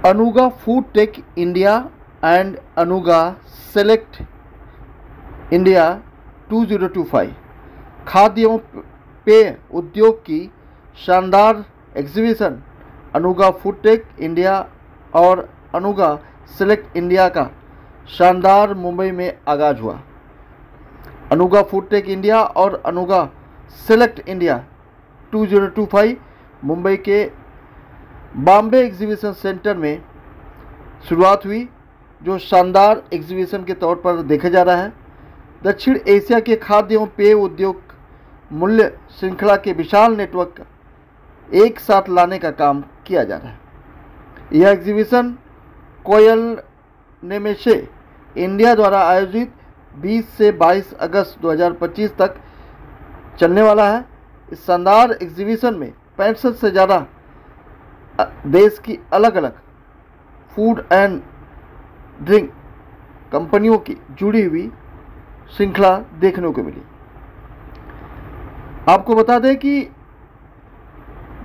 Anuga food tech India and Anuga select India 2025 खाद्य एवं पेय उद्योग की शानदार exhibition Anuga food tech India और अनुगा सेलेक्ट इंडिया का शानदार मुंबई में आगाज हुआ। अनुगा फूड टेक इंडिया और अनुगा सेलेक्ट इंडिया 2025 मुंबई के बॉम्बे एग्जीबिशन सेंटर में शुरुआत हुई, जो शानदार एग्जीबिशन के तौर पर देखा जा रहा है। दक्षिण एशिया के खाद्य एवं पेय उद्योग मूल्य श्रृंखला के विशाल नेटवर्क एक साथ लाने का काम किया जा रहा है। यह एग्जीबिशन कोयल नेमेशे इंडिया द्वारा आयोजित 20 से 22 अगस्त 2025 तक चलने वाला है। इस शानदार एग्जीबिशन में 65 से ज़्यादा देश की अलग अलग फूड एंड ड्रिंक कंपनियों की जुड़ी हुई श्रृंखला देखने को मिली। आपको बता दें कि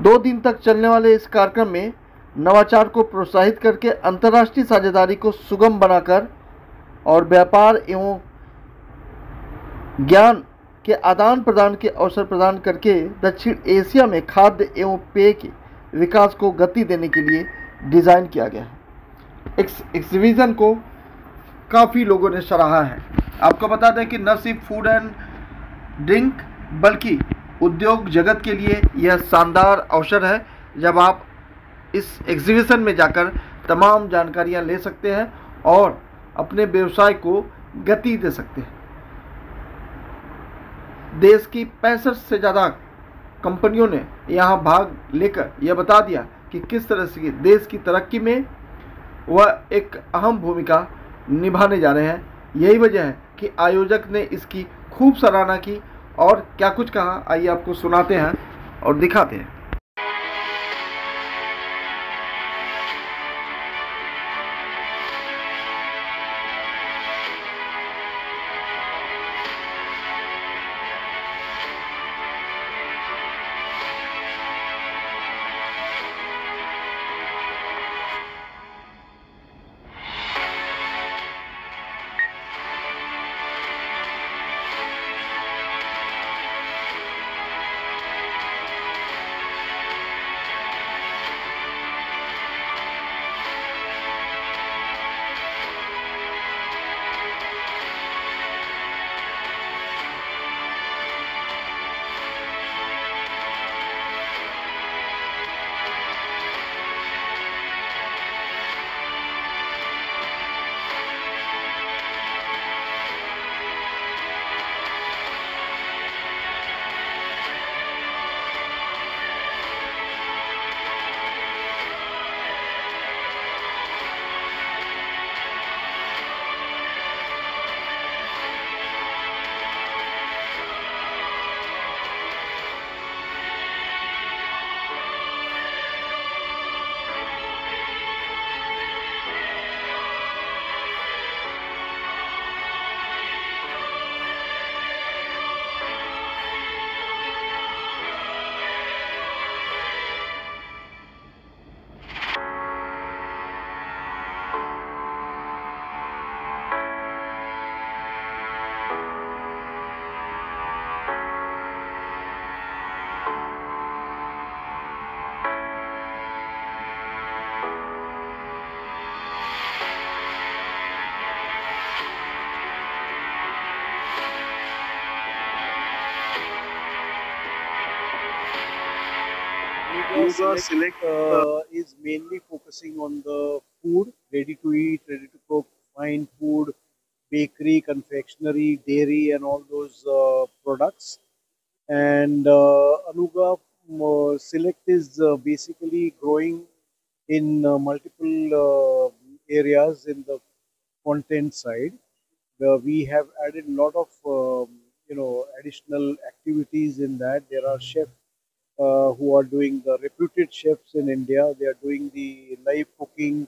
2 दिन तक चलने वाले इस कार्यक्रम में नवाचार को प्रोत्साहित करके अंतर्राष्ट्रीय साझेदारी को सुगम बनाकर और व्यापार एवं ज्ञान के आदान प्रदान के अवसर प्रदान करके दक्षिण एशिया में खाद्य एवं पेय के विकास को गति देने के लिए डिज़ाइन किया गया है। इस एग्जीबिशन को काफ़ी लोगों ने सराहा है। आपको बता दें कि न सिर्फ फूड एंड ड्रिंक बल्कि उद्योग जगत के लिए यह शानदार अवसर है, जब आप इस एग्जीबिशन में जाकर तमाम जानकारियां ले सकते हैं और अपने व्यवसाय को गति दे सकते हैं। देश की 65 से ज़्यादा कंपनियों ने यहाँ भाग लेकर यह बता दिया कि किस तरह से देश की तरक्की में वह एक अहम भूमिका निभाने जा रहे हैं। यही वजह है कि आयोजक ने इसकी खूब सराहना की और क्या कुछ कहा, आइए आपको सुनाते हैं और दिखाते हैं। Anuga Select is mainly focusing on the food, ready to eat, ready to cook, fine food, bakery, confectionery, dairy, and all those products. And Anuga Select is basically growing in multiple areas in the content side. We have added a lot of additional activities in that. There are chefs who are doing the reputed chefs in India. They are doing the live cooking.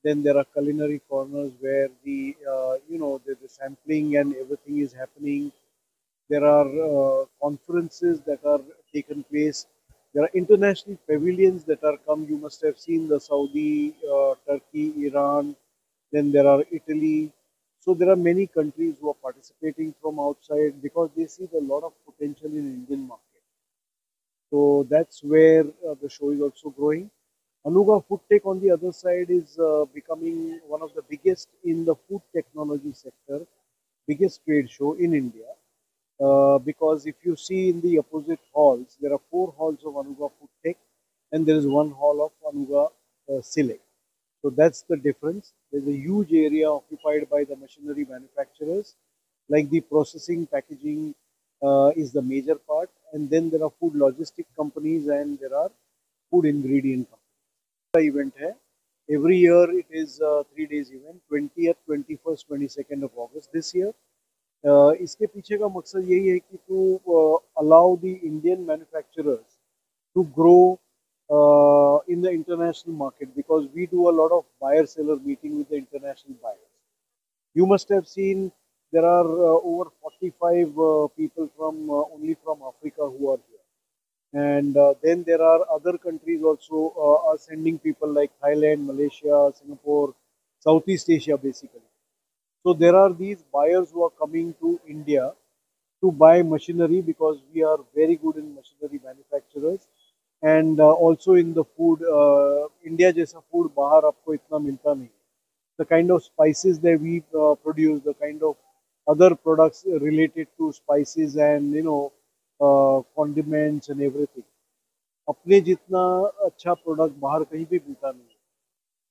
Then there are culinary corners where the sampling and everything is happening. There are conferences that are taken place There are international pavilions that are come. You must have seen the Saudi, Turkey, Iran. Then there are Italy. So there are many countries who are participating from outside because they see a lot of potential in Indian market. So that's where the show is also growing. Anuga FoodTech on the other side is becoming one of the biggest in the food technology sector, biggest trade show in India. Because if you see in the opposite halls, there are four halls of Anuga FoodTech and there is one hall of Anuga Select. So that's the difference. There's a huge area occupied by the machinery manufacturers, like the processing, packaging is the major part, and then there are food logistic companies and there are food ingredient companies. The event है. Every year it is a 3 days event, 20th, 21st, 22nd of August this year. इसके पीछे का मकसद यही है कि to allow the Indian manufacturers to grow in the international market because we do a lot of buyer-seller meeting with the international buyers. You must have seen there are over 45 people from only from Africa who are here. And then there are other countries also are sending people like Thailand, Malaysia, Singapore, Southeast Asia basically. So there are these buyers who are coming to India to buy machinery because we are very good in machinery manufacturers and also in the food. India जैसा food बाहर आपको इतना मिलता नहीं. The kind of spices that we produce, the kind of other products related to spices and condiments and everything. अपने जितना अच्छा product बाहर कहीं भी मिलता नहीं है.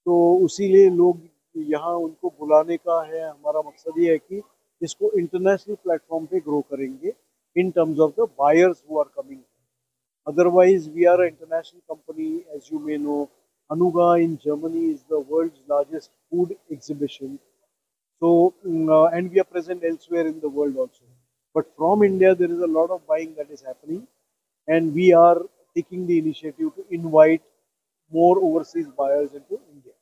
तो उसीलिए लोग यहाँ उनको बुलाने का है. हमारा मकसद ये है कि इसको इंटरनेशनल प्लेटफॉर्म पे ग्रो करेंगे in terms of the buyers who are coming. Otherwise, we are an international company, as you may know. Anuga in Germany is the world's largest food exhibition. So, and we are present elsewhere in the world also. But from India, there is a lot of buying that is happening, and we are taking the initiative to invite more overseas buyers into India.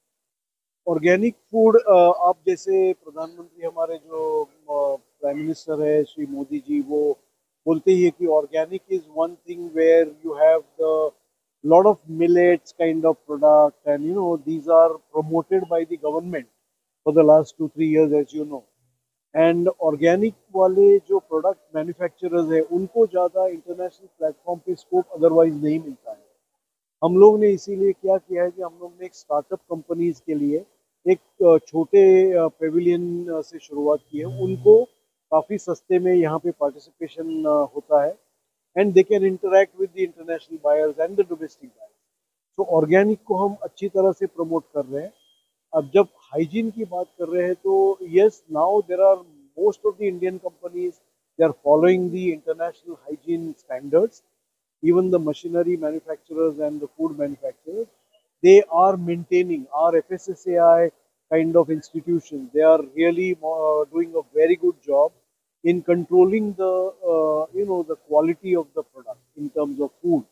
Organic food आप जैसे प्रधानमंत्री हमारे जो prime minister है श्री मोदी जी वो बोलते ही है कि organic is one thing where you have the lot of millets kind of product and these are promoted by the government for the last 2-3 years as you know. And organic वाले जो product manufacturers है उनको ज़्यादा international platform पे scope otherwise नहीं मिलता है. हम लोग ने इसीलिए क्या किया है कि हम लोग ने एक स्टार्टअप कंपनीज के लिए एक छोटे पेविलियन से शुरुआत की है. उनको काफ़ी सस्ते में यहाँ पे पार्टिसिपेशन होता है and they can interact with the international buyers and the domestic buyers. तो ऑर्गेनिक को हम अच्छी तरह से प्रमोट कर रहे हैं. अब जब हाइजीन की बात कर रहे हैं तो yes now there are most of the Indian companies they are following the international hygiene standards. Even the machinery manufacturers and the food manufacturers, they are maintaining our FSSAI kind of institutions. They are really doing a very good job in controlling the the quality of the product in terms of food.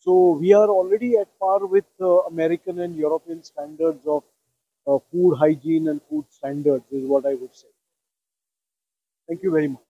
So we are already at par with American and European standards of food hygiene and food standards is what I would say. Thank you very much.